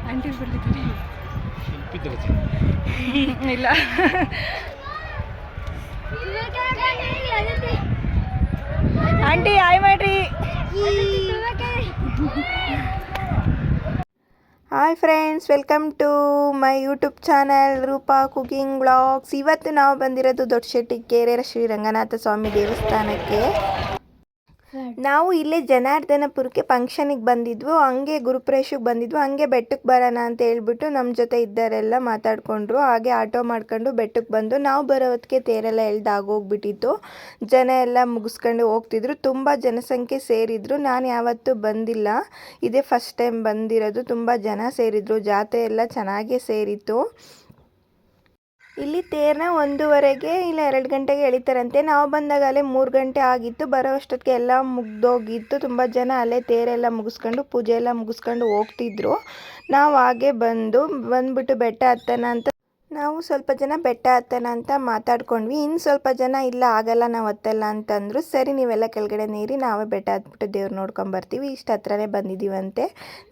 Aunty ಬರ್ಲಿದ್ದೀರಿ ಇಲ್ಲ aunty hi ಮಾಡ್ರಿ. Hi friends, welcome to my YouTube channel Roopa cooking blogs. ಇವತ್ತು ನಾವು ಬಂದಿರೋದು ದೊಡ್ಡಶೆಟ್ಟಿಗೆರೆ ಶ್ರೀ ರಂಗನಾಥ ಸ್ವಾಮಿ ದೇವಸ್ಥಾನಕ್ಕೆ. ನಾವು ಇಲ್ಲೇ ಜನಾರ್ದನಪುರಕ್ಕೆ ಫಂಕ್ಷನಿಗೆ ಬಂದಿದ್ವು, ಹಂಗೆ ಗುರುಪ್ರವೇಶಕ್ಕೆ ಬಂದಿದ್ವು. ಹಂಗೆ ಬೆಟ್ಟಕ್ಕೆ ಬರೋಣ ಅಂತ ಹೇಳ್ಬಿಟ್ಟು ನಮ್ಮ ಜೊತೆ ಇದ್ದವರೆಲ್ಲ ಮಾತಾಡಿಕೊಂಡ್ರು. ಹಾಗೆ ಆಟೋ ಮಾಡ್ಕೊಂಡು ಬೆಟ್ಟಕ್ಕೆ ಬಂದು ನಾವು ಬರೋ ಹೊತ್ತಿಗೆ ತೇರೆಲ್ಲ ಎಳ್ದಾಗೋಗ್ಬಿಟ್ಟಿತ್ತು. ಜನ ಎಲ್ಲ ಮುಗಿಸ್ಕೊಂಡು ಹೋಗ್ತಿದ್ರು. ತುಂಬ ಜನಸಂಖ್ಯೆ ಸೇರಿದ್ರು. ನಾನು ಯಾವತ್ತೂ ಬಂದಿಲ್ಲ, ಇದೇ ಫಸ್ಟ್ ಟೈಮ್ ಬಂದಿರೋದು. ತುಂಬ ಜನ ಸೇರಿದ್ರು. ಜಾತ್ರೆ ಎಲ್ಲ ಚೆನ್ನಾಗೇ ಸೇರಿತ್ತು. ಇಲ್ಲಿ ತೇರನ್ನ 1:30ಗೆ ಇಲ್ಲ 2 ಗಂಟೆಗೆ ಎಳಿತಾರಂತೆ. ನಾವು ಬಂದಾಗ ಅಲ್ಲೇ 3 ಗಂಟೆ ಆಗಿತ್ತು. ಬರೋ ಅಷ್ಟೊತ್ತಿಗೆ ಎಲ್ಲ ಮುಗ್ದೋಗಿತ್ತು. ತುಂಬ ಜನ ಅಲ್ಲೇ ತೇರೆಲ್ಲ ಮುಗಿಸ್ಕೊಂಡು ಪೂಜೆ ಎಲ್ಲ ಮುಗಿಸ್ಕೊಂಡು ಹೋಗ್ತಿದ್ರು. ನಾವು ಹಾಗೆ ಬಂದ್ಬಿಟ್ಟು ಬೆಟ್ಟ ಹತ್ತೋಣ ಅಂತ ನಾವು ಸ್ವಲ್ಪ ಜನ ಬೆಟ್ಟ ಹತ್ತೋಣ ಅಂತ ಮಾತಾಡ್ಕೊಂಡ್ವಿ. ಇನ್ನು ಸ್ವಲ್ಪ ಜನ ಇಲ್ಲ ಆಗಲ್ಲ ನಾವು ಹತ್ತಲ್ಲ ಅಂತಂದರು. ಸರಿ ನೀವೆಲ್ಲ ಕೆಳಗಡೆ ನೀರಿ, ನಾವೇ ಬೆಟ್ಟ ಹತ್ಬಿಟ್ಟು ದೇವ್ರು ನೋಡ್ಕೊಂಬರ್ತೀವಿ, ಇಷ್ಟು ಹತ್ರನೇ ಬಂದಿದ್ದೀವಂತೆ,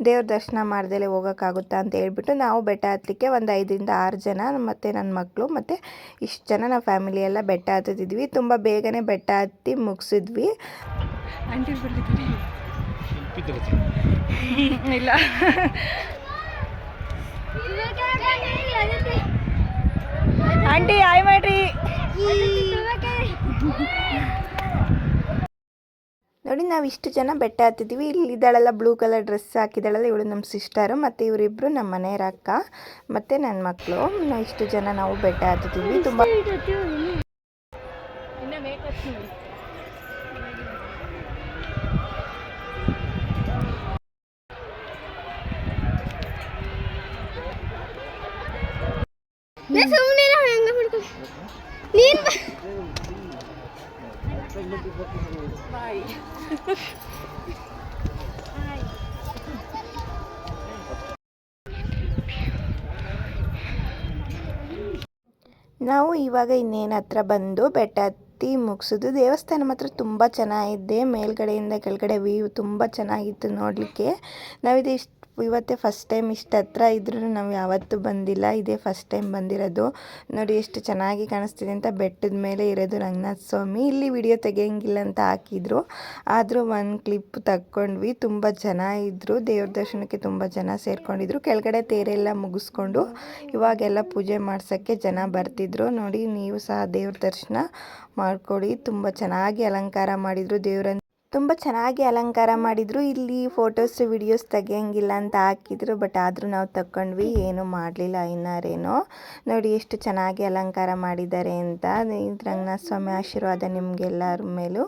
ದೇವ್ರ ದರ್ಶನ ಮಾಡ್ದಲೇ ಹೋಗೋಕ್ಕಾಗುತ್ತಾ ಅಂತ ಹೇಳ್ಬಿಟ್ಟು ನಾವು ಬೆಟ್ಟ ಹತ್ತಲಿಕ್ಕೆ ಒಂದು 5ರಿಂದ 6 ಜನ ಮತ್ತು ನನ್ನ ಮಕ್ಕಳು ಮತ್ತು ಇಷ್ಟು ಜನ ನಾವು ಫ್ಯಾಮಿಲಿ ಎಲ್ಲ ಬೆಟ್ಟ ಹತ್ತಿದ್ವಿ. ತುಂಬ ಬೇಗನೆ ಬೆಟ್ಟ ಹತ್ತಿ ಮುಗಿಸಿದ್ವಿ. ಆಂಟಿ ಬರ್ಲಿದ್ದೀರಿ ಇಲ್ಲ ಆಂಟಿ ಹಾಯ್ ಮಾಡ್ರಿ. ನೋಡಿ, ನಾವು ಇಷ್ಟು ಜನ ಬೆಟ್ಟ ಹತ್ತಿದ್ವಿ. ಇಲ್ಲಿದ್ದಾಳೆಲ್ಲ ಬ್ಲೂ ಕಲರ್ ಡ್ರೆಸ್ ಹಾಕಿದ್ದಾಳಲ್ಲ, ಇವಳು ನಮ್ಮ ಸಿಸ್ಟರು, ಮತ್ತು ಇವರಿಬ್ಬರು ನಮ್ಮ ಮನೆಯವ್ರ ಅಕ್ಕ ಮತ್ತು ನನ್ನ ಮಕ್ಕಳು. ಇಷ್ಟು ಜನ ನಾವು ಬೆಟ್ಟ ಹತ್ತಿದ್ವಿ. ತುಂಬ ನಾವು ಇವಾಗ ಇನ್ನೇನು ಹತ್ರ ಬಂದು ಬೆಟ್ಟ ಹತ್ತಿ ಮುಗಿಸೋದು. ದೇವಸ್ಥಾನ ಮಾತ್ರ ತುಂಬ ಚೆನ್ನಾಗಿದೆ. ಮೇಲ್ಗಡೆಯಿಂದ ಕೆಳಗಡೆ ವ್ಯೂ ತುಂಬ ಚೆನ್ನಾಗಿತ್ತು ನೋಡಲಿಕ್ಕೆ. ನಾವಿದು ಇವತ್ತೇ ಫಸ್ಟ್ ಟೈಮ್ ಇಷ್ಟು ಹತ್ರ ಇದ್ರೂ ನಾವು ಯಾವತ್ತೂ ಬಂದಿಲ್ಲ, ಇದೇ ಫಸ್ಟ್ ಟೈಮ್ ಬಂದಿರೋದು. ನೋಡಿ ಎಷ್ಟು ಚೆನ್ನಾಗಿ ಕಾಣಿಸ್ತಿದೆ ಅಂತ. ಬೆಟ್ಟದ ಮೇಲೆ ಇರೋದು ರಂಗನಾಥ ಸ್ವಾಮಿ. ಇಲ್ಲಿ ವಿಡಿಯೋ ತೆಗೆಯಂಗಿಲ್ಲ ಅಂತ ಹಾಕಿದ್ರು, ಆದರೂ ಒಂದು ಕ್ಲಿಪ್ ತಕ್ಕೊಂಡ್ವಿ. ತುಂಬ ಜನ ಇದ್ದರು. ದೇವ್ರ ದರ್ಶನಕ್ಕೆ ತುಂಬ ಜನ ಸೇರ್ಕೊಂಡಿದ್ರು. ಕೆಳಗಡೆ ತೇರೆಲ್ಲ ಮುಗಿಸ್ಕೊಂಡು ಇವಾಗೆಲ್ಲ ಪೂಜೆ ಮಾಡ್ಸೋಕ್ಕೆ ಜನ ಬರ್ತಿದ್ರು. ನೋಡಿ, ನೀವು ಸಹ ದೇವ್ರ ದರ್ಶನ ಮಾಡ್ಕೊಳ್ಳಿ. ತುಂಬ ಚೆನ್ನಾಗಿ ಅಲಂಕಾರ ಮಾಡಿದರು ದೇವ್ರನ್ನ. ತುಂಬ ಚೆನ್ನಾಗಿ ಅಲಂಕಾರ ಮಾಡಿದರು. ಇಲ್ಲಿ ಫೋಟೋಸ್ ವಿಡಿಯೋಸ್ ತೆಗಿಯಂಗಿಲ್ಲ ಅಂತ ಹಾಕಿದ್ರು, ಬಟ್ ಆದರೂ ನಾವು ತಗೊಂಡ್ವಿ, ಏನೂ ಮಾಡಲಿಲ್ಲ. ಇನ್ನಾರೇನೋ ನೋಡಿ ಎಷ್ಟು ಚೆನ್ನಾಗಿ ಅಲಂಕಾರ ಮಾಡಿದ್ದಾರೆ ಅಂತ. ರಂಗನಾಥ ಸ್ವಾಮಿ ಆಶೀರ್ವಾದ ನಿಮಗೆಲ್ಲರ ಮೇಲೂ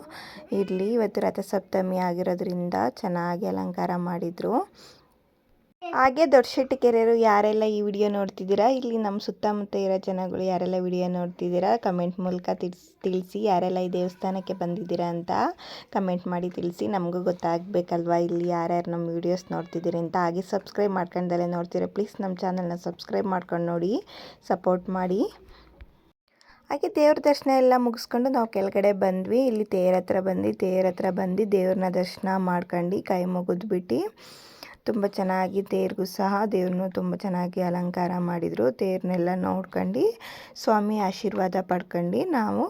ಇರಲಿ. ಇವತ್ತು ರಥಸಪ್ತಮಿ ಆಗಿರೋದ್ರಿಂದ ಚೆನ್ನಾಗಿ ಅಲಂಕಾರ ಮಾಡಿದರು. ಹಾಗೆ ದೊಡ್ಡಶೆಟ್ಟಿಗೆರೆಯರು ಯಾರೆಲ್ಲ ಈ ವಿಡಿಯೋ ನೋಡ್ತಿದ್ದೀರಾ, ಇಲ್ಲಿ ನಮ್ಮ ಸುತ್ತಮುತ್ತ ಇರೋ ಜನಗಳು ಯಾರೆಲ್ಲ ವಿಡಿಯೋ ನೋಡ್ತಿದ್ದೀರಾ ಕಮೆಂಟ್ ಮೂಲಕ ತಿಳಿಸಿ. ಯಾರೆಲ್ಲ ಈ ದೇವಸ್ಥಾನಕ್ಕೆ ಬಂದಿದ್ದೀರಾ ಅಂತ ಕಮೆಂಟ್ ಮಾಡಿ ತಿಳಿಸಿ. ನಮಗೂ ಗೊತ್ತಾಗಬೇಕಲ್ವಾ ಇಲ್ಲಿ ಯಾರ್ಯಾರು ನಮ್ಮ ವೀಡಿಯೋಸ್ ನೋಡ್ತಿದ್ದೀರಿ ಅಂತ. ಹಾಗೆ ಸಬ್ಸ್ಕ್ರೈಬ್ ಮಾಡ್ಕೊಂಡಲ್ಲೇ ನೋಡ್ತೀರಾ, ಪ್ಲೀಸ್ ನಮ್ಮ ಚಾನಲ್ನ ಸಬ್ಸ್ಕ್ರೈಬ್ ಮಾಡ್ಕೊಂಡು ನೋಡಿ, ಸಪೋರ್ಟ್ ಮಾಡಿ. ಹಾಗೆ ದೇವ್ರ ದರ್ಶನ ಎಲ್ಲ ಮುಗಿಸ್ಕೊಂಡು ನಾವು ಕೆಳಗಡೆ ಬಂದ್ವಿ. ಇಲ್ಲಿ ತೇರ ಹತ್ರ ಬಂದು ದೇವ್ರನ್ನ ದರ್ಶನ ಮಾಡ್ಕೊಂಡು ಕೈ ಮುಗಿದ್ಬಿಟ್ಟು ತುಂಬ ಚೆನ್ನಾಗಿ ತೇರಿಗೂ ಸಹ ದೇವ್ರನ್ನೂ ತುಂಬ ಚೆನ್ನಾಗಿ ಅಲಂಕಾರ ಮಾಡಿದರು. ತೇರನ್ನೆಲ್ಲ ನೋಡ್ಕೊಂಡು ಸ್ವಾಮಿ ಆಶೀರ್ವಾದ ಪಡ್ಕೊಂಡು ನಾವು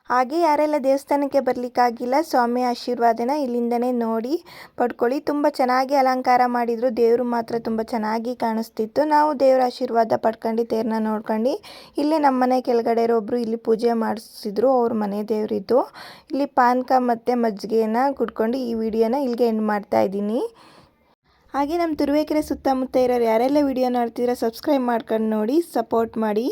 ಹಾಗೆ ಯಾರೆಲ್ಲ ದೇವಸ್ಥಾನಕ್ಕೆ ಬರಲಿಕ್ಕಾಗಿಲ್ಲ, ಸ್ವಾಮಿ ಆಶೀರ್ವಾದನ ಇಲ್ಲಿಂದನೇ ನೋಡಿ ಪಡ್ಕೊಳ್ಳಿ. ತುಂಬ ಚೆನ್ನಾಗಿ ಅಲಂಕಾರ ಮಾಡಿದರು. ದೇವರು ಮಾತ್ರ ತುಂಬ ಚೆನ್ನಾಗಿ ಕಾಣಿಸ್ತಿತ್ತು. ನಾವು ದೇವರ ಆಶೀರ್ವಾದ ಪಡ್ಕೊಂಡು ತೇರನ್ನ ನೋಡ್ಕೊಂಡು ಇಲ್ಲೇ ನಮ್ಮ ಮನೆ ಕೆಳಗಡೆ ಒಬ್ಬರು ಇಲ್ಲಿ ಪೂಜೆ ಮಾಡಿಸಿದ್ರು, ಅವ್ರ ಮನೆ ದೇವರಿದ್ದು. ಇಲ್ಲಿ ಪಾನಕ ಮತ್ತು ಮಜ್ಜಿಗೆನ ಕುಡ್ಕೊಂಡು ಈ ವಿಡಿಯೋನ ಇಲ್ಲಿಗೆ ಎಂಡ್ ಮಾಡ್ತಾ ಇದ್ದೀನಿ. ಹಾಗೆ ನಮ್ಮ ತುರುವೇಕೆರೆ ಸುತ್ತಮುತ್ತ ಇರೋರು ಯಾರೆಲ್ಲ ವಿಡಿಯೋ ನೋಡ್ತಿದ್ದೀರಾ ಸಬ್ಸ್ಕ್ರೈಬ್ ಮಾಡ್ಕೊಂಡು ನೋಡಿ, ಸಪೋರ್ಟ್ ಮಾಡಿ.